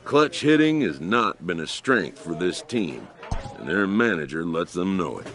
Clutch hitting has not been a strength for this team, and their manager lets them know it.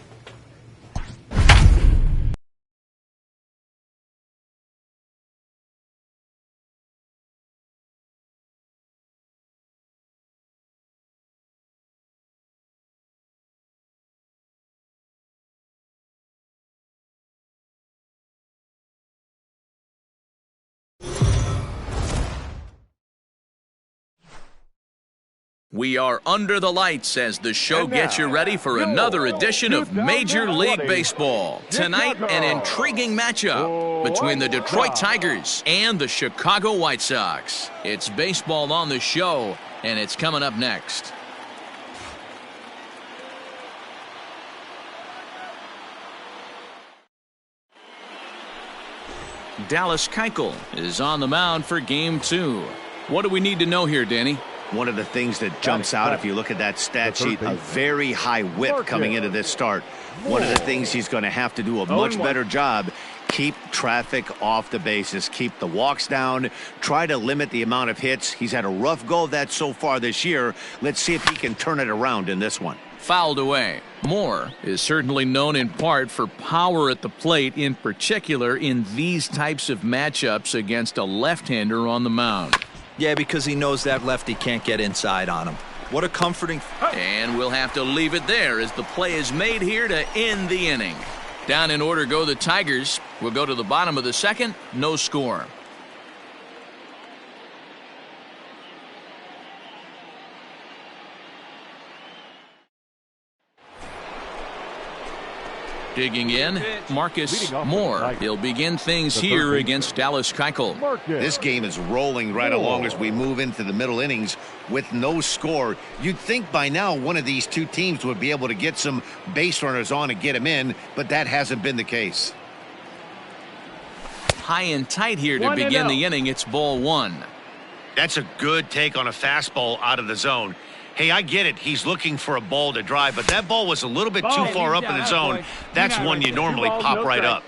We are under the lights as the show gets you ready for another edition of Major League Baseball. Tonight, an intriguing matchup between the Detroit Tigers and the Chicago White Sox. It's baseball on the show, and it's coming up next. Dallas Keuchel is on the mound for Game 2. What do we need to know here, Danny? One of the things that jumps out if you look at that stat sheet, a very high whip coming into this start. One of the things he's going to have to do a much better job, keep traffic off the bases, keep the walks down, try to limit the amount of hits. He's had a rough go of that so far this year. Let's see if he can turn it around in this one. Fouled away. Moore is certainly known in part for power at the plate, in particular in these types of matchups against a left-hander on the mound. Yeah, because he knows that lefty can't get inside on him. What a comforting... And we'll have to leave it there as the play is made here to end the inning. Down in order go the Tigers. We'll go to the bottom of the second. No score. Digging in, Marcus Moore. He'll begin things here against Dallas Keuchel. This game is rolling right along as we move into the middle innings with no score. You'd think by now one of these two teams would be able to get some base runners on and get them in, but that hasn't been the case. High and tight here to begin the inning. It's ball one. That's a good take on a fastball out of the zone. Hey, I get it. He's looking for a ball to drive, but that ball was a little bit too far up in the zone. That's one you normally pop right up.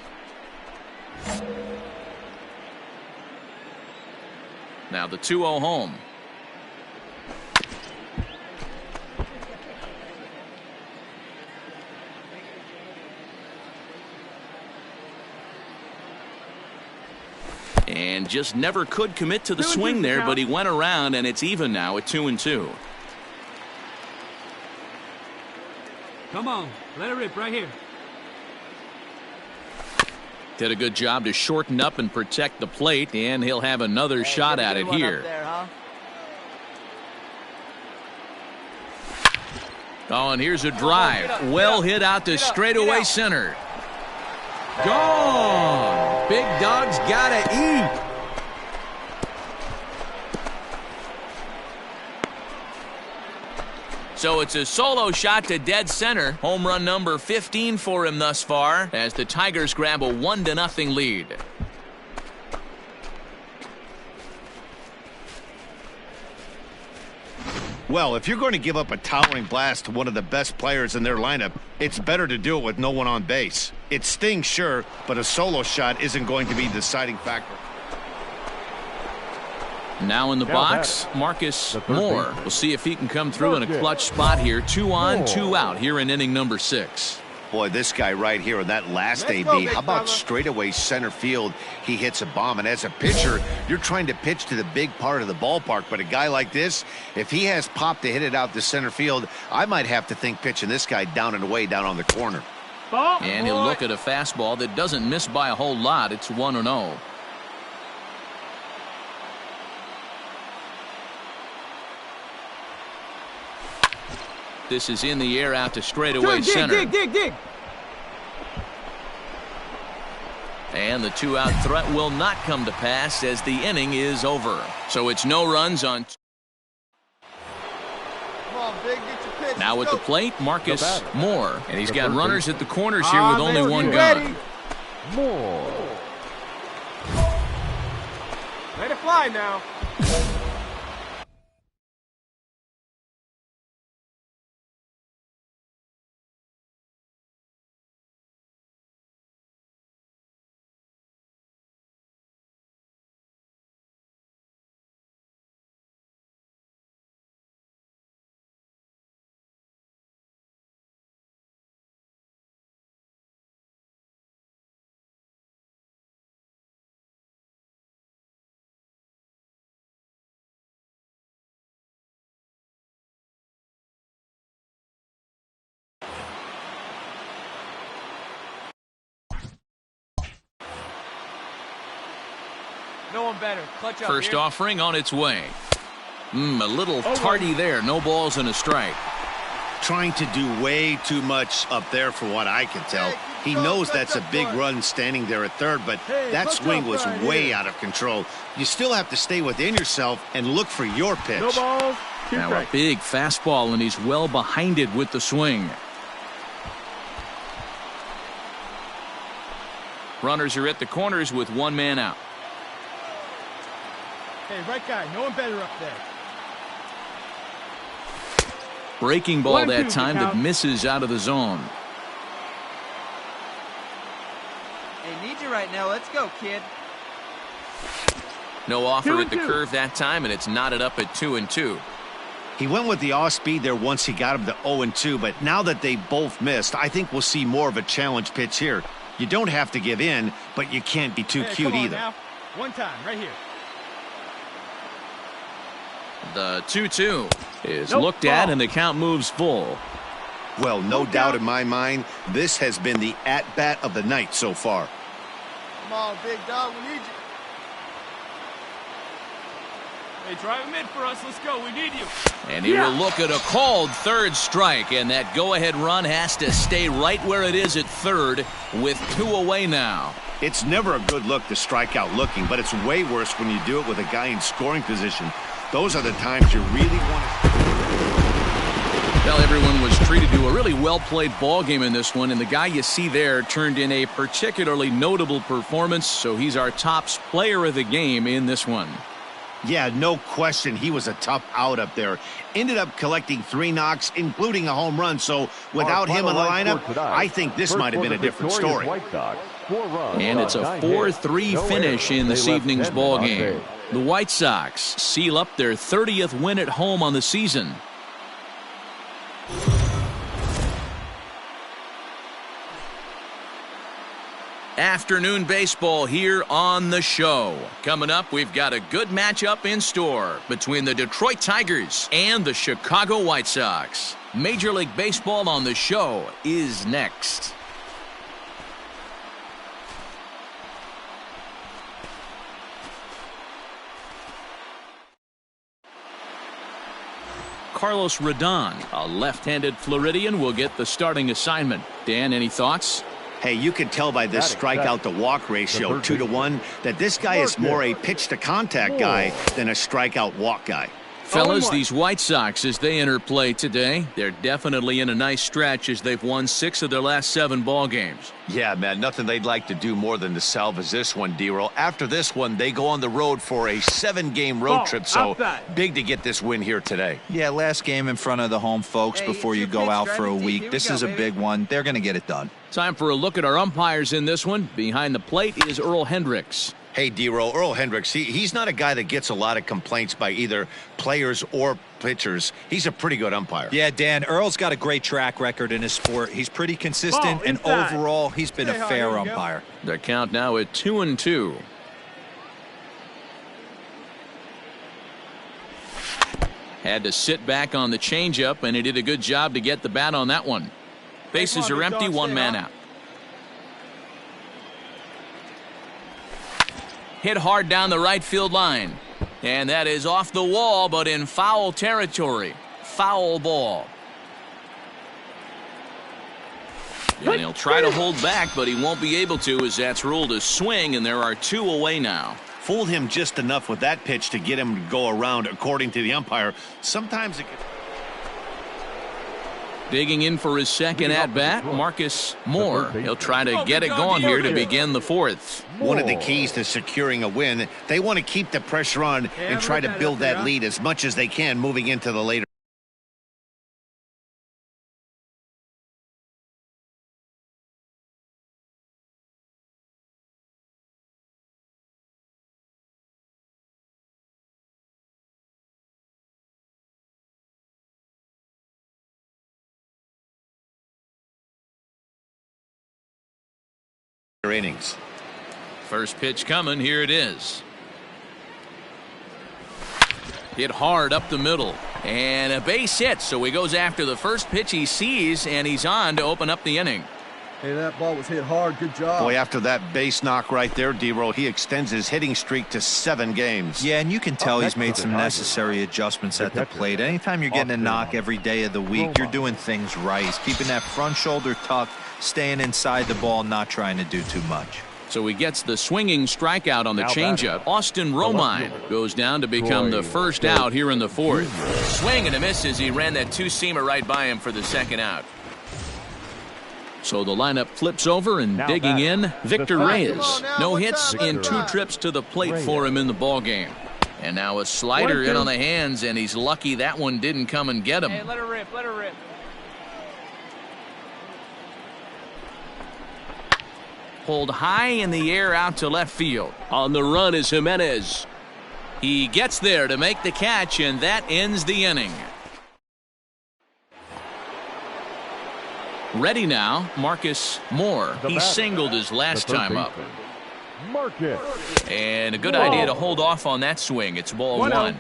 Now the 2-0 home. And just never could commit to the swing there, but he went around, and it's even now at 2-2. Come on, let it rip right here. Did a good job to shorten up and protect the plate, and he'll have another shot at it here. Oh, and here's a drive. Well hit out to straightaway center. Gone. Big Dog's gotta eat. So it's a solo shot to dead center. Home run number 15 for him thus far as the Tigers grab a 1-0 lead. Well, if you're going to give up a towering blast to one of the best players in their lineup, it's better to do it with no one on base. It stings, sure, but a solo shot isn't going to be the deciding factor. Now in the box, Marcus Moore. We'll see if he can come through in a clutch spot here. 2 on, 2 out here in inning number 6. Boy, this guy right here in that last AB, how about straightaway center field? He hits a bomb, and as a pitcher, you're trying to pitch to the big part of the ballpark, but a guy like this, if he has pop to hit it out to center field, I might have to think pitching this guy down and away down on the corner. And he'll look at a fastball that doesn't miss by a whole lot. It's 1-0. This is in the air out to straightaway center. Dig. And the 2-out threat will not come to pass as the inning is over. So it's no runs on. Come on, Big, get your pitch. Now at the plate, Marcus Moore. And he's got runners at the corners here with only one gun. Moore. Let it fly now. No one better. Clutch up First here. offering on its way. A little tardy there. No balls and a strike. Trying to do way too much up there for what I can tell. He knows that's a big run standing there at third, but that swing was way out of control. You still have to stay within yourself and look for your pitch. No balls. Now a big fastball, and he's well behind it with the swing. Runners are at the corners with one man out. Hey, right guy. No one better up there. Breaking ball that time that misses out of the zone. Hey, need you right now. Let's go, kid. No offer at the curve that time, and it's knotted up at 2-2. He went with the off speed there once he got him to 0-2, but now that they both missed, I think we'll see more of a challenge pitch here. You don't have to give in, but you can't be too cute either. Now. One time, right here. The 2-2 is looked at, and the count moves full. Well, no doubt in my mind, this has been the at-bat of the night so far. Come on, big dog. We need you. Hey, drive him in for us. Let's go. We need you. And he will look at a called third strike, and that go-ahead run has to stay right where it is at third with 2 away now. It's never a good look to strike out looking, but it's way worse when you do it with a guy in scoring position. Those are the times you really want to... Well, everyone was treated to a really well-played ball game in this one, and the guy you see there turned in a particularly notable performance, so he's our top player of the game in this one. Yeah, no question. He was a tough out up there. Ended up collecting 3 knocks, including a home run. So without him in the lineup, I think this might have been a different story. And it's a 4-3 finish in this evening's ball game. The White Sox seal up their 30th win at home on the season. Afternoon baseball here on the show. Coming up, we've got a good matchup in store between the Detroit Tigers and the Chicago White Sox. Major League Baseball on the show is next. Carlos Rodon, a left-handed Floridian, will get the starting assignment. Dan, any thoughts? Hey, you can tell by this strikeout to walk ratio 2-1 that this guy is more a pitch to contact guy than a strikeout walk guy. Fellas, these White Sox, as they enter play today, they're definitely in a nice stretch as they've won 6 of their last 7 ball games. Yeah, man, nothing they'd like to do more than to salvage this one, D-Roll. After this one, they go on the road for a 7-game road trip, so big to get this win here today. Yeah, last game in front of the home folks before you go out for a week. This is a big one. They're going to get it done. Time for a look at our umpires in this one. Behind the plate is Earl Hendricks. Hey, D-Roll, Earl Hendricks, he's not a guy that gets a lot of complaints by either players or pitchers. He's a pretty good umpire. Yeah, Dan, Earl's got a great track record in his sport. He's pretty consistent, and overall, he's been a fair umpire. The count now at 2-2. Had to sit back on the changeup, and he did a good job to get the bat on that one. Bases are empty, 1 man out. Hit hard down the right field line. And that is off the wall, but in foul territory. Foul ball. And he'll try to hold back, but he won't be able to, as that's ruled a swing, and there are 2 away now. Fooled him just enough with that pitch to get him to go around, according to the umpire. Sometimes it... Digging in for his second at-bat, Marcus Moore. He'll try to get it going here to begin the 4th. One of the keys to securing a win, they want to keep the pressure on and try to build that lead as much as they can moving into the later. Innings. First pitch coming. Here it is. Hit hard up the middle. And a base hit. So he goes after the first pitch he sees, and he's on to open up the inning. Hey, that ball was hit hard. Good job. Boy, after that base knock right there, D-Roll, he extends his hitting streak to 7 games. Yeah, and you can tell he's made some necessary adjustments at the plate. Anytime you're getting a knock every day of the week, you're doing things right. He's keeping that front shoulder tucked, staying inside the ball, not trying to do too much. So he gets the swinging strikeout on the changeup. Austin Romine goes down to become the first out here in the 4th. Swing and a miss as he ran that two-seamer right by him for the second out. So the lineup flips over, and digging in, Victor Reyes. No hits in 2 trips to the plate for him in the ballgame. And now a slider in on the hands, and he's lucky that one didn't come and get him. Hey, let her rip, let her rip. Pulled high in the air out to left field. On the run is Jimenez. He gets there to make the catch, and that ends the inning. Ready now, Marcus Moore. He singled his last time up. And a good idea to hold off on that swing. It's ball 1.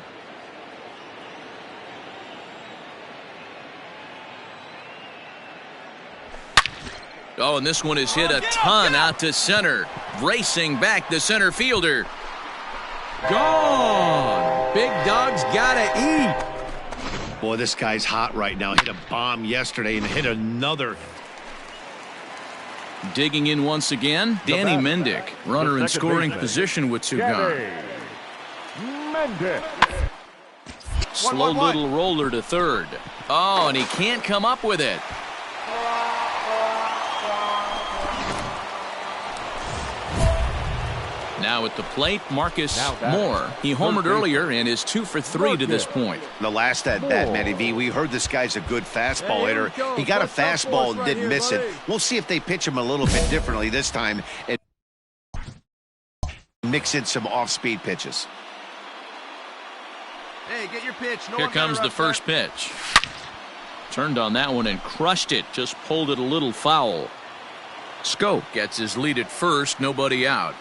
Oh, and this one is hit a ton out to center. Racing back the center fielder. Gone. Big Dog's gotta eat. Boy, this guy's hot right now. Hit a bomb yesterday and hit another. Digging in once again, Danny Mendick. Runner in scoring position with 2 gone. Slow little roller to third. Oh, and he can't come up with it. Now at the plate, Marcus Moore. He homered earlier and is 2 for 3 to this point. The last at bat, Matty V, we heard this guy's a good fastball hitter. He got a fastball and didn't miss it. We'll see if they pitch him a little bit differently this time and mix in some off-speed pitches. Hey, get your pitch. Here comes the first pitch. Turned on that one and crushed it. Just pulled it a little foul. Scope gets his lead at first. Nobody out.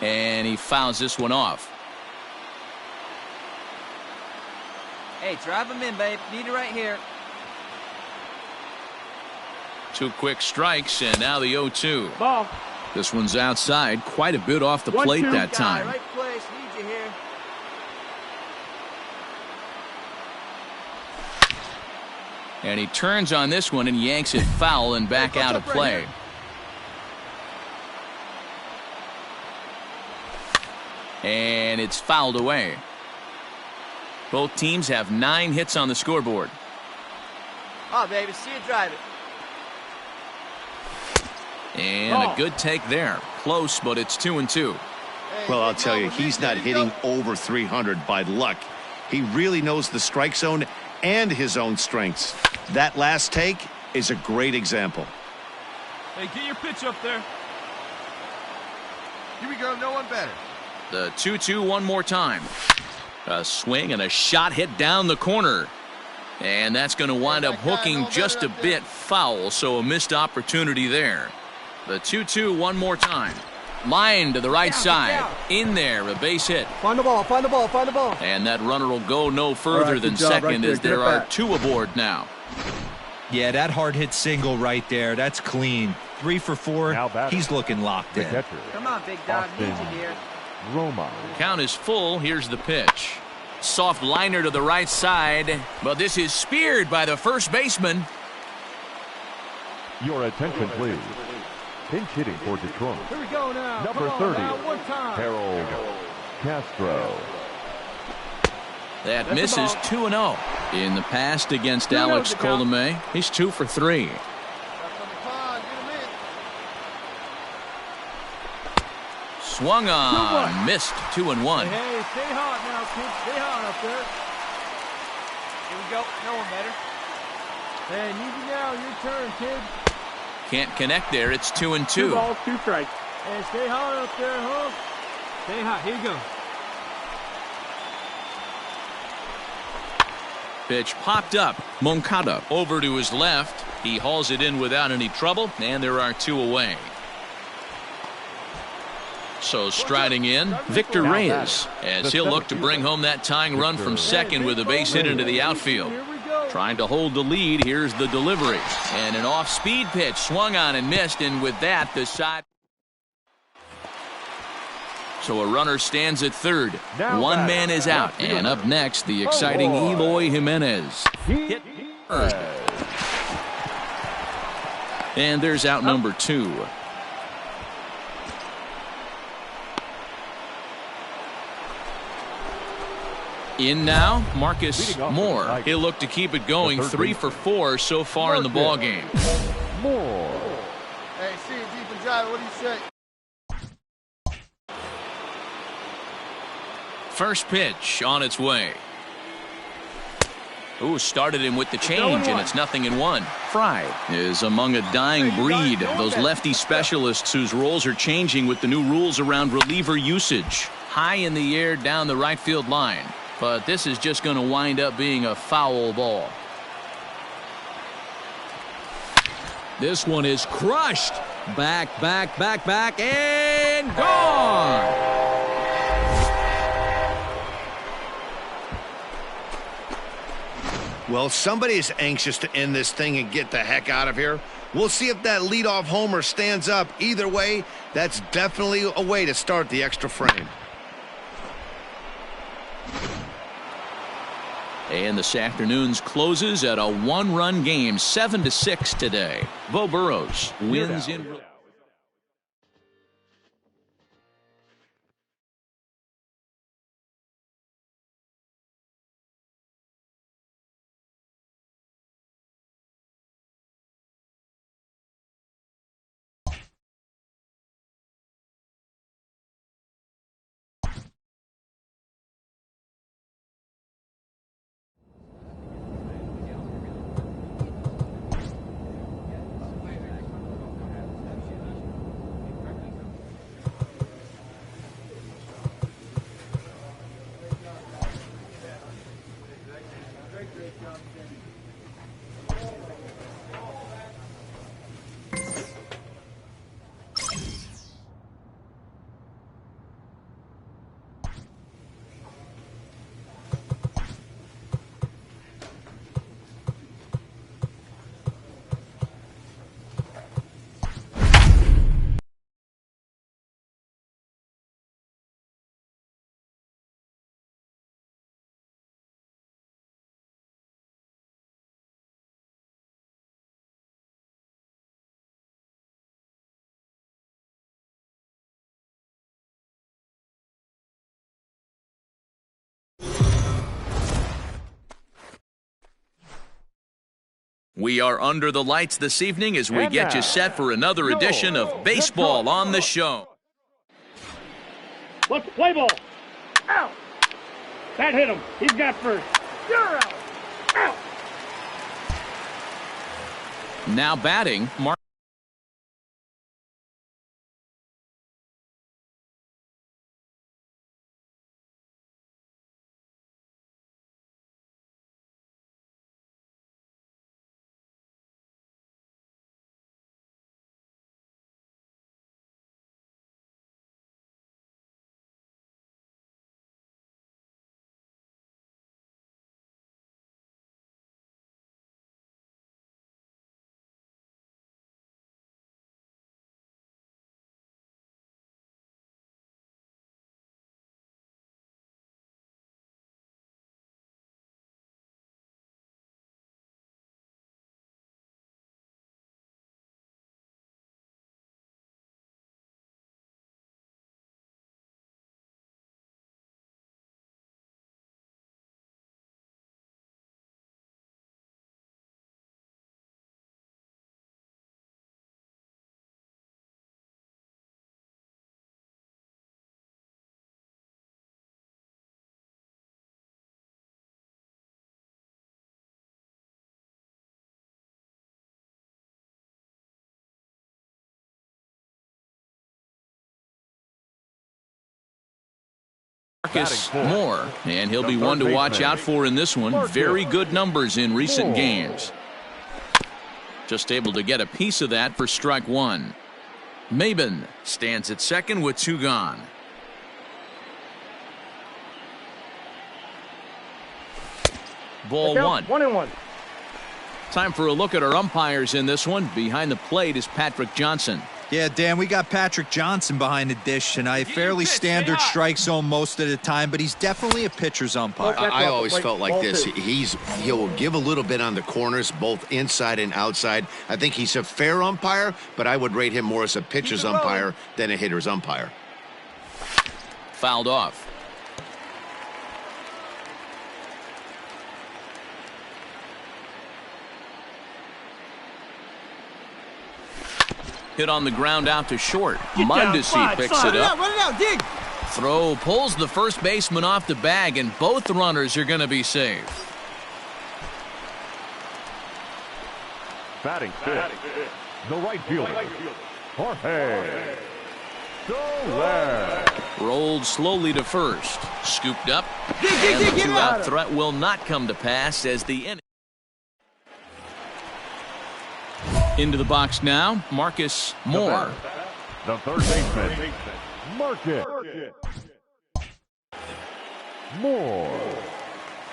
And he fouls this one off. Hey, drive him in, babe. Need it right here. 2 quick strikes, and now the 0-2. Ball. This one's outside, quite a bit off the plate that time. Right place. Need you here. And he turns on this one and yanks it foul and back out of play. And it's fouled away. Both teams have 9 hits on the scoreboard. Oh, baby, see you drive it. And a good take there. Close, but it's 2-2. Well, I'll tell you, he's not hitting over 300 by luck. He really knows the strike zone and his own strengths. That last take is a great example. Hey, get your pitch up there. Here we go, no one better. The 2-2 one more time. A swing and a shot hit down the corner. And that's going to wind up hooking just a bit foul, so a missed opportunity there. The 2-2 one more time. Line to the right side. In there, a base hit. Find the ball, find the ball, find the ball. And that runner will go no further than second as there are 2 aboard now. Yeah, that hard hit single right there. That's clean. 3 for 4. He's looking locked in. Come on, big dog. Need you here. Count is full. Here's the pitch. Soft liner to the right side, but this is speared by the first baseman. Your attention, please. Pinch hitting for Detroit. Here we go now. Number 30, Harold Castro. That misses 2-0. In the past against Alex Colomé, he's 2 for 3. Swung on, missed 2-1. Hey, stay hot now, kid. Stay hot up there. Here we go. No one better. Hey, easy now. Your turn, kid. Can't connect there. It's 2-2. 2 balls, 2 strikes. Hey, stay hot up there, huh? Stay hot. Here you go. Pitch popped up. Moncada over to his left. He hauls it in without any trouble, and there are 2 away. So striding in, Victor Reyes, as he'll look to bring home that tying run from second with a base hit into the outfield. Here we go. Trying to hold the lead. Here's the delivery. And an off-speed pitch swung on and missed, and with that, the side. So a runner stands at third. One man is out. And up next, the exciting Eloy Jimenez. Hit third. And there's out number 2. In now, Marcus Moore. He'll look to keep it going. 3 for 4 so far in the ball game. Moore. Hey, see it deep and dry. What do you say? First pitch on its way. Ooh, started him with the change, and it's 0-1. Fry is among a dying breed. Those lefty specialists whose roles are changing with the new rules around reliever usage. High in the air down the right field line. But this is just going to wind up being a foul ball. This one is crushed. Back, and gone. Well, somebody is anxious to end this thing and get the heck out of here. We'll see if that leadoff homer stands up. Either way, that's definitely a way to start the extra frame. And this afternoon's closes at a 1-run game, 7-6 today. Bo Burrows wins in. We are under the lights this evening as we get you set for another edition of Baseball on the Show. Let's play ball. Out. That hit him. He's got first. You're out. Out. Now batting, Mark. Marcus Moore, and he'll be one to watch out for in this one. Very good numbers in recent games. Just able to get a piece of that for strike one. Maben stands at second with 2 gone. Ball 1. 1-1. Time for a look at our umpires in this one. Behind the plate is Patrick Johnson. Yeah, Dan, we got Patrick Johnson behind the dish tonight. Fairly standard strike zone most of the time, but he's definitely a pitcher's umpire. I always felt like this. He'll give a little bit on the corners, both inside and outside. I think he's a fair umpire, but I would rate him more as a pitcher's umpire than a hitter's umpire. Fouled off. Hit on the ground out to short. Mondesi picks it up. Run it out, dig. Throw pulls the first baseman off the bag, and both runners are going to be safe. Batting fifth, the right fielder, Jorge Soler. Rolled slowly to first. Scooped up. And the two-out threat will not come to pass as the inning. Into the box now, Marcus Moore. The third baseman, Marcus Moore.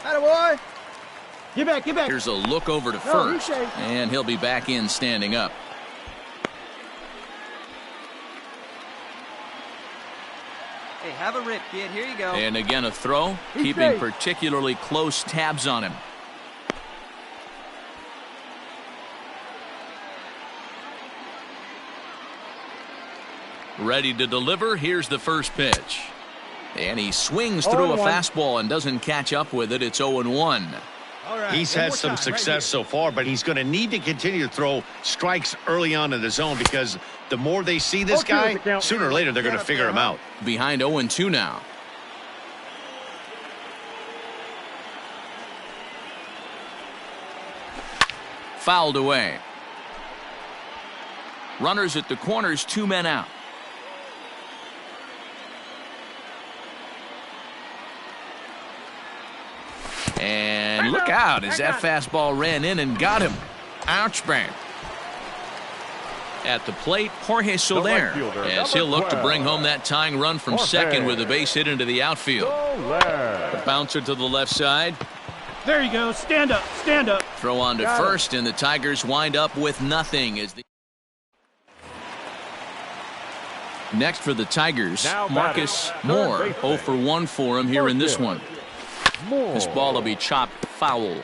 Attaboy. Get back, get back. Here's a look over to first, and he'll be back in standing up. Hey, have a rip, kid. Here you go. And again a throw, keeping particularly close tabs on him. Ready to deliver. Here's the first pitch. And he swings through a fastball and doesn't catch up with it. It's 0-1. He's had some success so far, but he's going to need to continue to throw strikes early on in the zone because the more they see this guy, sooner or later they're going to figure him out. Behind 0-2 now. Fouled away. Runners at the corners, 2 men out. And look out as that fastball ran in and got him. Ouch, bang. At the plate, Jorge Soler, as he'll look to bring home that tying run from second with a base hit into the outfield. The bouncer to the left side. There you go. Stand up. Stand up. Throw on to first, and the Tigers wind up with nothing as the next for the Tigers, Marcus Moore. 0 for 1 for him here in this one. This ball will be chopped foul.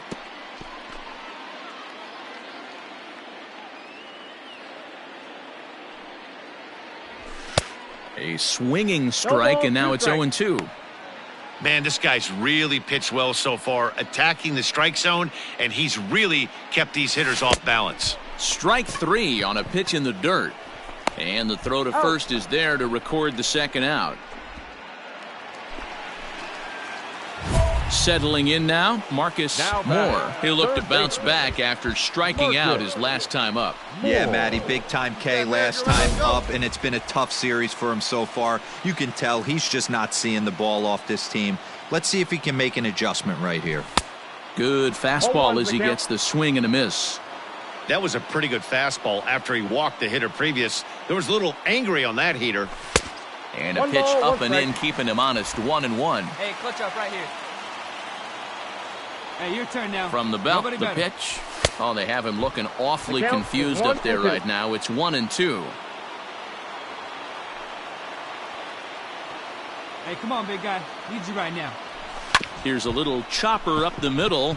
A swinging strike, and now it's 0-2. Man, this guy's really pitched well so far, attacking the strike zone, and he's really kept these hitters off balance. Strike 3 on a pitch in the dirt. And the throw to first is there to record the second out. Settling in now, Marcus Moore. He'll look to bounce back after striking out his last time up. Yeah, Matty, big time K last time up, and it's been a tough series for him so far. You can tell he's just not seeing the ball off this team. Let's see if he can make an adjustment right here. Good fastball as he gets the swing and a miss. That was a pretty good fastball after he walked the hitter previous. There was a little angry on that heater. And a pitch up and in, keeping him honest. 1-1. Hey, clutch up right here. Hey, your turn now. From the belt, the pitch. Oh, they have him looking awfully confused up there right now. It's 1-2. Hey, come on, big guy. Need you right now. Here's a little chopper up the middle.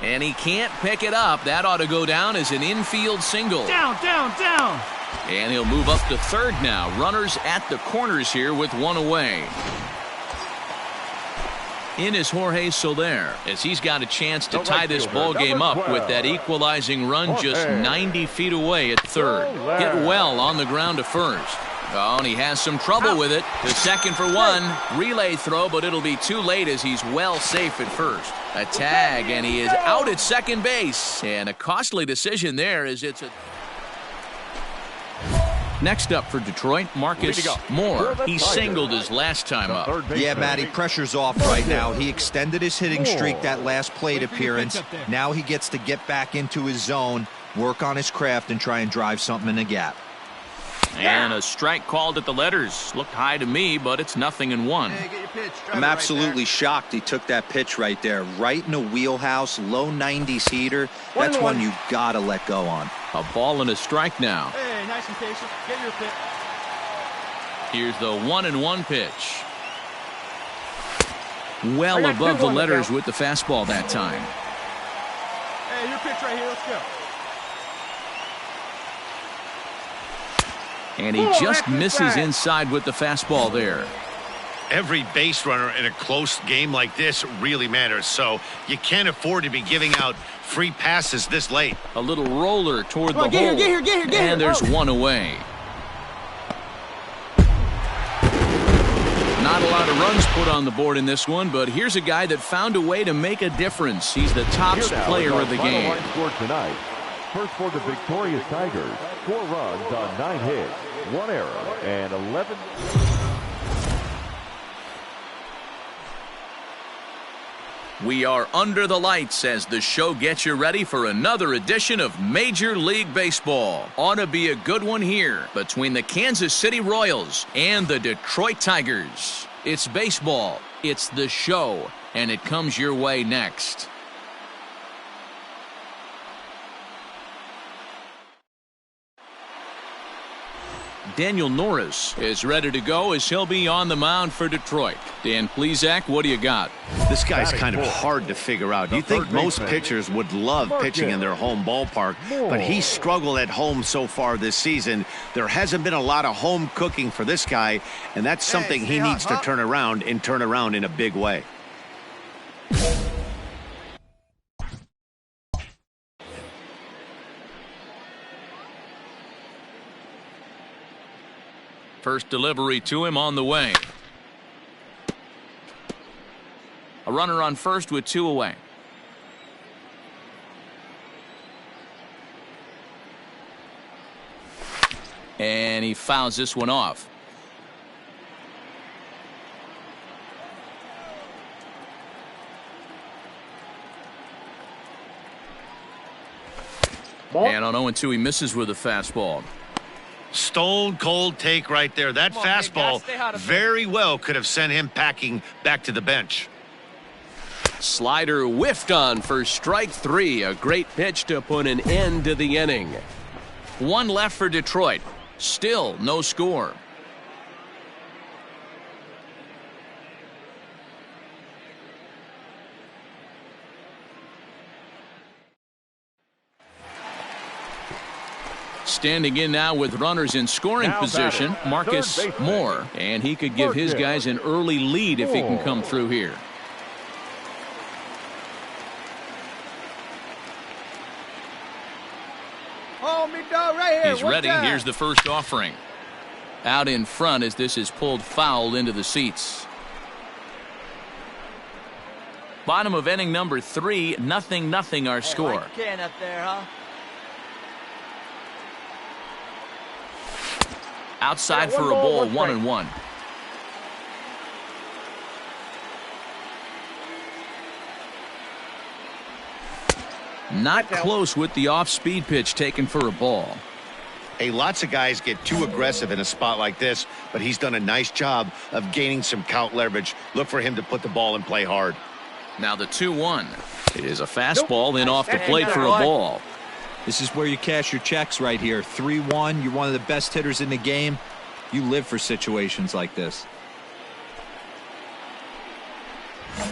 And he can't pick it up. That ought to go down as an infield single. Down, down, down. And he'll move up to third now. Runners at the corners here with one away. In is Jorge Soler as he's got a chance to tie this ball game up with that equalizing run just 90 feet away at third. Hit well on the ground to first. Oh, and he has some trouble with it. The second for one. Relay throw, but it'll be too late as he's well safe at first. A tag, and he is out at second base. And a costly decision there as it's a... Next up for Detroit, Marcus Moore. He singled his last time up. Yeah, Matty, pressure's off right now. He extended his hitting streak that last plate appearance. Now he gets to get back into his zone, work on his craft, and try and drive something in the gap. And a strike called at the letters. Looked high to me, but it's 0-1. Hey, get your pitch. Drive I'm it right absolutely there. shocked he took that pitch right there. Right in a wheelhouse, low 90s heater. That's one you gotta let go on. A ball and a strike now. Hey, nice and patient. Get your pitch. Here's the 1-1 pitch. Well above the letters with the fastball that time. Hey, your pitch right here. Let's go. And he just misses inside with the fastball there. Every base runner in a close game like this really matters, so you can't afford to be giving out free passes this late. A little roller toward the hole. Get here. And there's one away. Not a lot of runs put on the board in this one, but here's a guy that found a way to make a difference. He's the top player of the game. Score tonight. First for the victorious Tigers, 4 runs on 9 hits, 1 error, and 11. We are under the lights as the show gets you ready for another edition of Major League Baseball. Ought to be a good one here between the Kansas City Royals and the Detroit Tigers. It's baseball, it's the show, and it comes your way next. Daniel Norris is ready to go as he'll be on the mound for Detroit. Dan Plesac, what do you got? This guy's kind of hard to figure out. You think most pitchers would love pitching in their home ballpark, but he struggled at home so far this season. There hasn't been a lot of home cooking for this guy, and that's something he needs to turn around in a big way. First delivery to him on the way. A runner on first with 2 away. And he fouls this one off. And on 0-2 he misses with a fastball. Stone cold take right there. That fastball very well could have sent him packing back to the bench. Slider whiffed on for strike 3. A great pitch to put an end to the inning. 1 left for Detroit. Still no score. Standing in now with runners in scoring position, Marcus Moore, and he could give his guys an early lead if he can come through here. Oh, me dog right here. He's ready. Here's the first offering. Out in front as this is pulled foul into the seats. Bottom of inning number 3, 0-0 our score. Like you can up there, huh? Outside for a ball, 1-1. Not close with the off-speed pitch taken for a ball. Hey, lots of guys get too aggressive in a spot like this, but he's done a nice job of gaining some count leverage. Look for him to put the ball in play hard. Now the 2-1. It is a fastball in off the plate for a ball. This is where you cash your checks right here. 3-1. You're one of the best hitters in the game. You live for situations like this. Be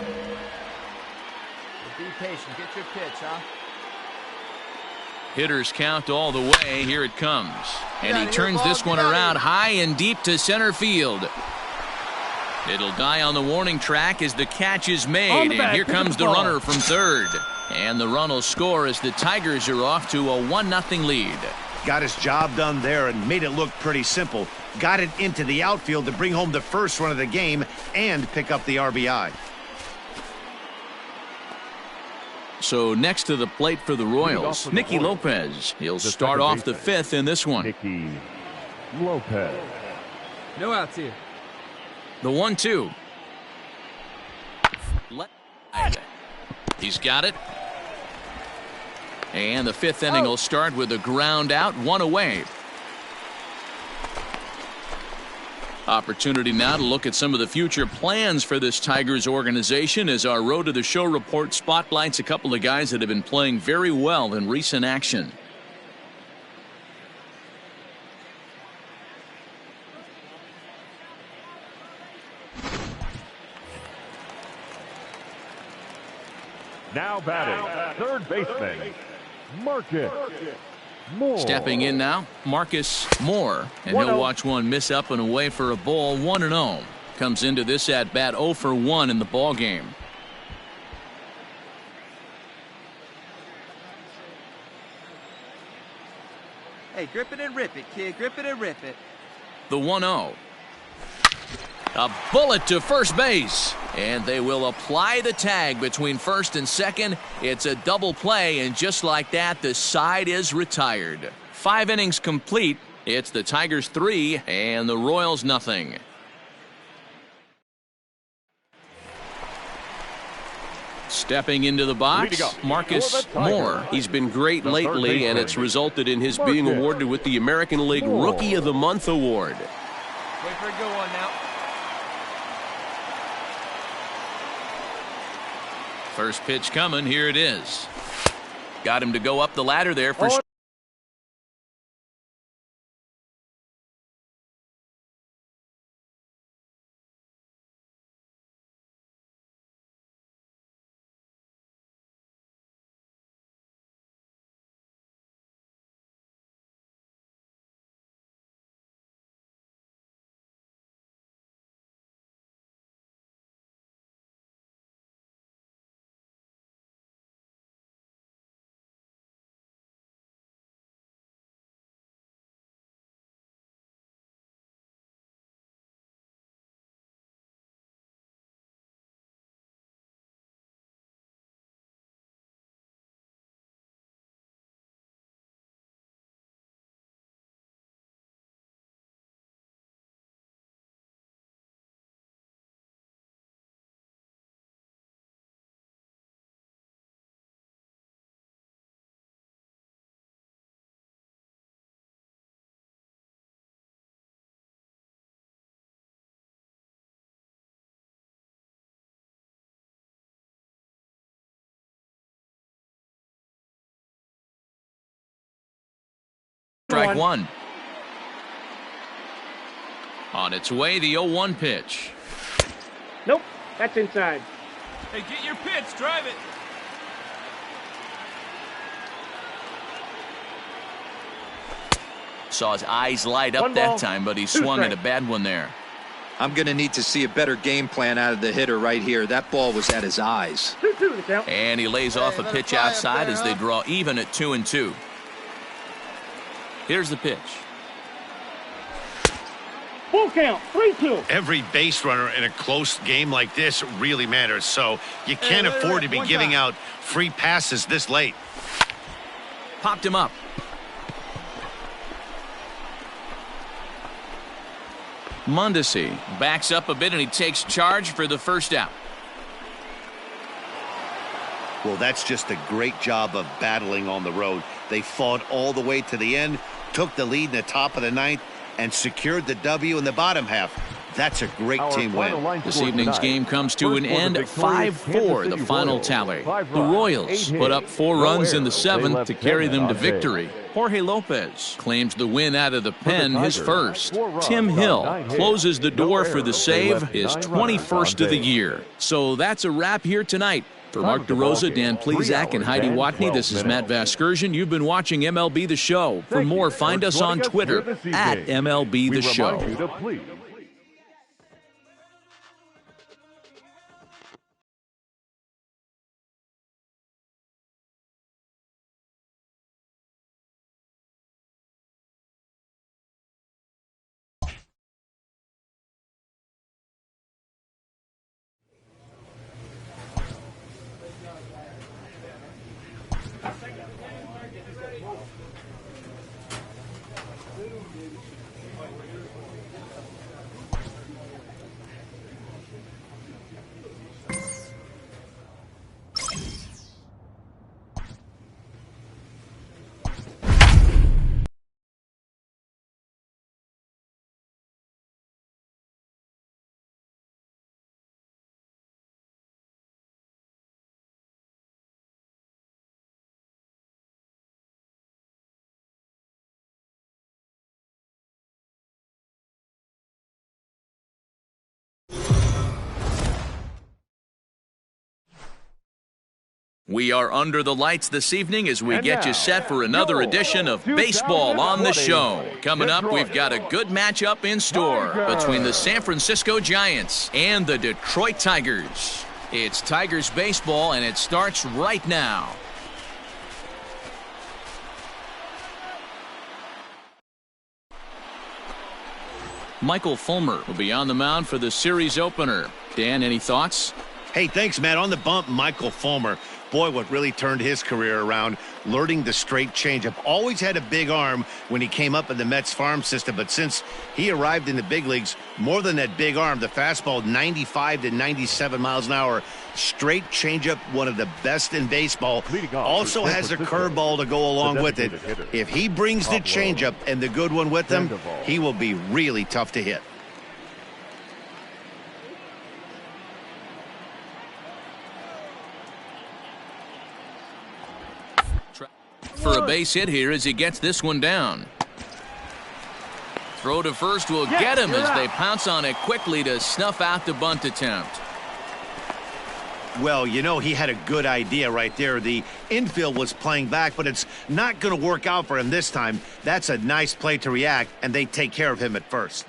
patient. Get your pitch, huh? Hitters count all the way. Here it comes. And he turns this one around high and deep to center field. It'll die on the warning track as the catch is made. And here comes the runner from third. And the run will score as the Tigers are off to a 1-0 lead. Got his job done there and made it look pretty simple. Got it into the outfield to bring home the first run of the game and pick up the RBI. So next to the plate for the Royals, Nicky Lopez. He'll start off the 5th in this one. Nicky Lopez. No outs here. The 1-2. He's got it. And the 5th inning will start with a ground out, 1 away. Opportunity now to look at some of the future plans for this Tigers organization as our Road to the Show report spotlights a couple of guys that have been playing very well in recent action. Now batting, third baseman, Marcus Moore. Stepping in now, Marcus Moore, and he'll watch one miss up and away for a ball. 1-0. Comes into this at bat 0 for 1 in the ball game. Hey, grip it and rip it, kid. Grip it and rip it. The 1-0. A bullet to first base, and they will apply the tag between first and second. It's a double play, and just like that, the side is retired. 5 innings complete. It's the Tigers 3 and the Royals nothing. Stepping into the box, Marcus Moore. He's been great lately, and it's resulted in his being awarded with the American League Rookie of the Month award. Wait for a good one now. First pitch coming. Here it is. Got him to go up the ladder there for strike one. On its way, the 0-1 pitch. Nope, that's inside. Hey, get your pitch. Drive it. Saw his eyes light up that time, but he swung at a bad one there. I'm going to need to see a better game plan out of the hitter right here. That ball was at his eyes. 2-2 the count. And he lays off a pitch outside as they draw even at 2-2. Here's the pitch. Full count, 3-2. Every base runner in a close game like this really matters, so you can't afford to be giving out free passes this late. Popped him up. Mondesi backs up a bit and he takes charge for the first out. Well, that's just a great job of battling on the road. They fought all the way to the end, took the lead in the top of the ninth, and secured the W in the bottom half. That's a great team win. This evening's game comes to an end at 5-4, the final tally. The Royals put up 4 runs in the 7th to carry them to victory. Jorge Lopez claims the win out of the pen, his first. Tim Hill closes the door for the save, his 21st of the year. So that's a wrap here tonight. For Mark DeRosa, Dan Plezak, and Heidi Watney, this is Matt Vasgersian. You've been watching MLB The Show. For more, find us on Twitter at MLB The Show. We are under the lights this evening as we get you set for another edition of Baseball on the Show. Coming up, we've got a good matchup in store between the San Francisco Giants and the Detroit Tigers. It's Tigers baseball, and it starts right now. Michael Fulmer will be on the mound for the series opener. Dan, any thoughts? Hey, thanks, Matt. On the bump, Michael Fulmer. Boy, what really turned his career around, learning the straight changeup. Always had a big arm when he came up in the Mets farm system, but since he arrived in the big leagues, more than that big arm, the fastball 95 to 97 miles an hour, straight changeup, one of the best in baseball. Also has a curveball to go along with it. If he brings the changeup and the good one with him, he will be really tough to hit. For a base hit here as he gets this one down. Throw to first will get him as they pounce on it quickly to snuff out the bunt attempt. Well, you know, he had a good idea right there. The infield was playing back, but it's not going to work out for him this time. That's a nice play to react, and they take care of him at first.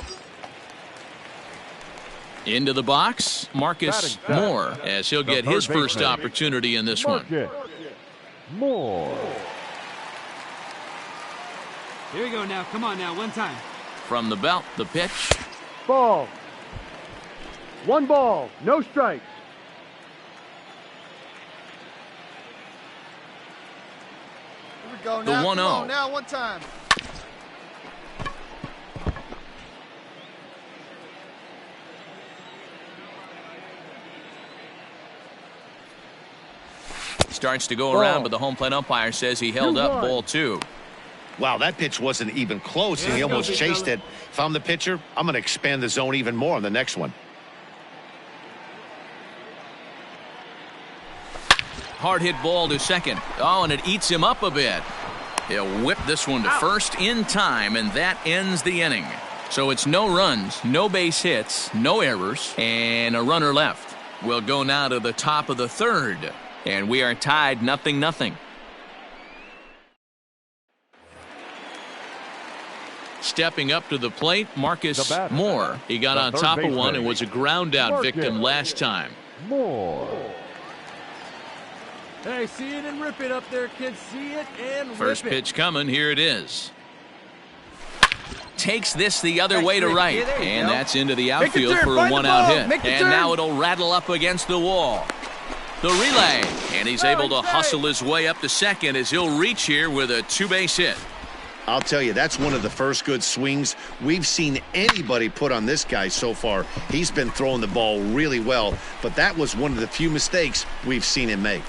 Into the box, Marcus Moore, as he'll get his first opportunity in this one. Moore. Here we go now. Come on now. One time. From the belt, the pitch. Ball. 1 ball. No strikes. Here we go The now. 1-0. Come on now, one time. Starts to go around, but the home plate umpire says he held up ball 2. Wow, that pitch wasn't even close, and he almost chased it. If I'm the pitcher, I'm going to expand the zone even more on the next one. Hard hit ball to second. Oh, and it eats him up a bit. He'll whip this one to first in time, and that ends the inning. So it's no runs, no base hits, no errors, and a runner left. We'll go now to the top of the third, and we are tied 0-0. Stepping up to the plate, Marcus Moore. He got on top of one and was a ground-out victim last time. Moore. Hey, see it and rip it up there, kids. See it and rip it. First pitch coming. Here it is. Takes this the other way to right, and that's into the outfield for a one-out hit. And now it'll rattle up against the wall. The relay, and he's able to hustle his way up to second as he'll reach here with a 2-base hit. I'll tell you, that's one of the first good swings we've seen anybody put on this guy so far. He's been throwing the ball really well, but that was one of the few mistakes we've seen him make.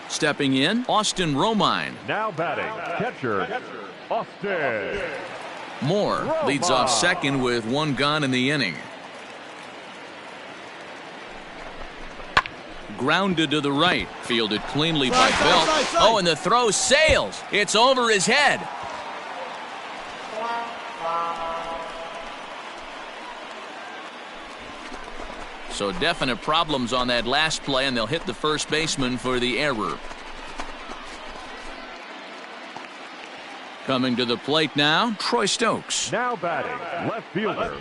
Stepping in, Austin Romine. Now batting, catcher, Austin. Moore leads off second with 1 gone in the inning. Grounded to the right, fielded cleanly by Belt. Oh, and the throw sails. It's over his head. So definite problems on that last play, and they'll hit the first baseman for the error. Coming to the plate now, Troy Stokes. Now batting, left fielder,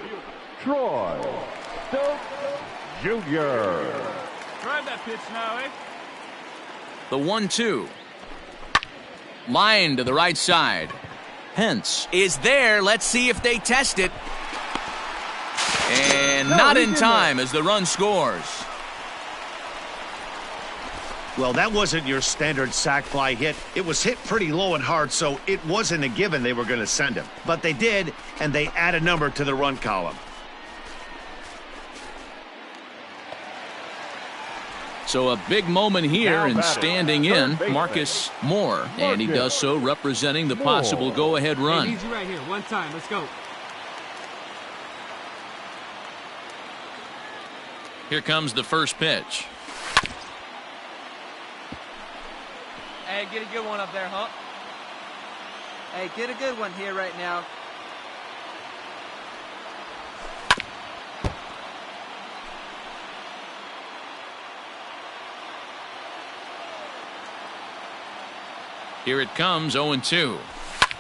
Troy Stokes Jr. Drive that pitch now, eh? The 1-2. Line to the right side. Hence is there. Let's see if they test it. And not in time as the run scores. Well, that wasn't your standard sac fly hit. It was hit pretty low and hard, so it wasn't a given they were going to send him. But they did, and they add a number to the run column. So a big moment here, and standing in, Marcus Moore. And he does so representing the possible go-ahead run. Hey, easy right here. One time. Let's go. Here comes the first pitch. Hey, get a good one up there, huh? Hey, get a good one here right now. Here it comes, 0-2.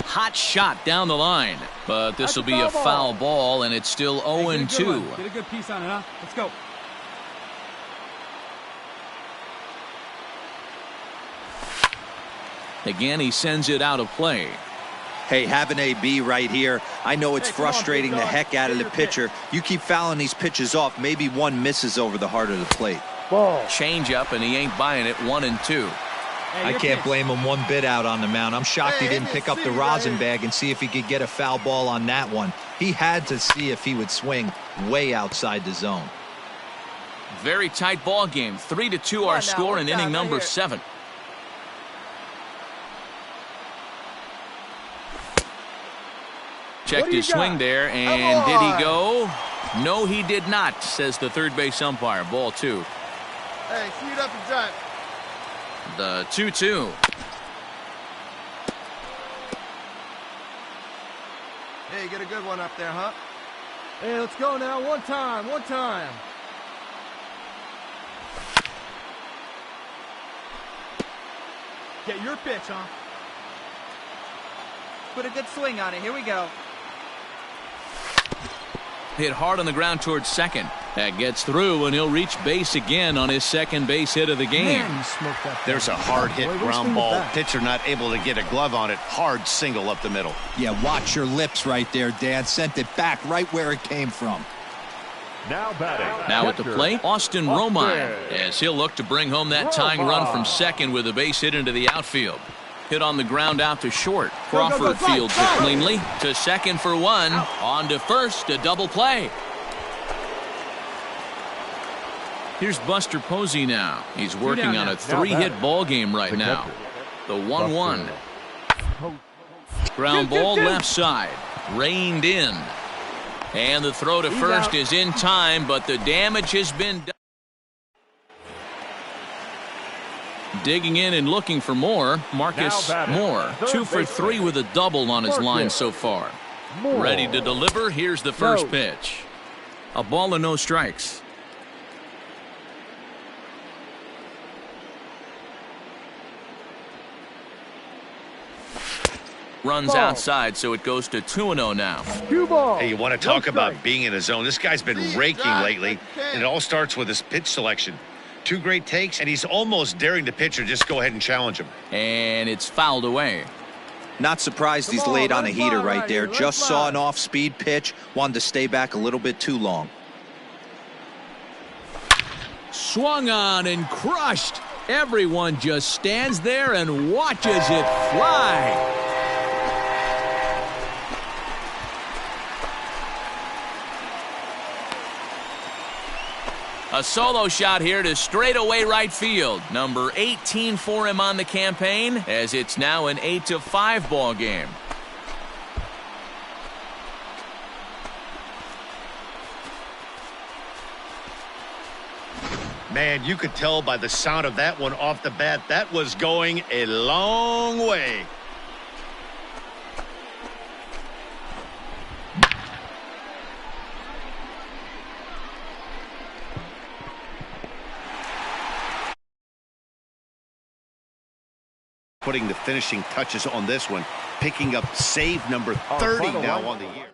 Hot shot down the line, but this will be a foul ball, and it's still 0-2. Get a good piece on it, huh? Let's go. Again, he sends it out of play. Hey, have an AB right here. I know it's frustrating the heck out of the pitcher. You keep fouling these pitches off, maybe one misses over the heart of the plate. Change up, and he ain't buying it. 1-2. I can't blame him one bit out on the mound. I'm shocked he didn't pick up the rosin bag and see if he could get a foul ball on that one. He had to see if he would swing way outside the zone. Very tight ball game. 3-2 our score in inning number 7. Checked his swing there, and did he go? No, he did not, says the third base umpire. Ball 2. Hey, see it up and done. The 2-2. Hey, get a good one up there, huh? Hey, let's go now. One time. Get your pitch, huh? Put a good swing on it. Here we go. Hit hard on the ground towards second. That gets through, and he'll reach base again on his second base hit of the game. There's a hard hit ground ball. Pitcher not able to get a glove on it. Hard single up the middle. Yeah, watch your lips right there, Dan. Sent it back right where it came from. Now batting. Now at the plate, Austin Romine, as he'll look to bring home that tying run from second with a base hit into the outfield. Hit on the ground out to short. Crawford fields it cleanly to second for 1. On to first, a double play. Here's Buster Posey now. He's working on a 3-hit ball game right now. The 1-1. Ground ball left side. Reined in. And the throw to first is in time, but the damage has been done. Digging in and looking for more, Marcus Moore. 2 for 3 with a double on his line so far. Ready to deliver. Here's the first pitch. A ball and no strikes. Runs outside, so it goes to 2-0 now. Hey, you want to talk about being in a zone? This guy's been raking lately, and it all starts with his pitch selection. 2 great takes, and he's almost daring the pitcher just go ahead and challenge him. And it's fouled away. Not surprised he's laid on a heater right there. Just saw an off-speed pitch. Wanted to stay back a little bit too long. Swung on and crushed. Everyone just stands there and watches it fly. A solo shot here to straightaway right field. Number 18 for him on the campaign, as it's now an 8-5 ball game. Man, you could tell by the sound of that one off the bat, that was going a long way. Putting the finishing touches on this one, picking up save number 30 now on the year.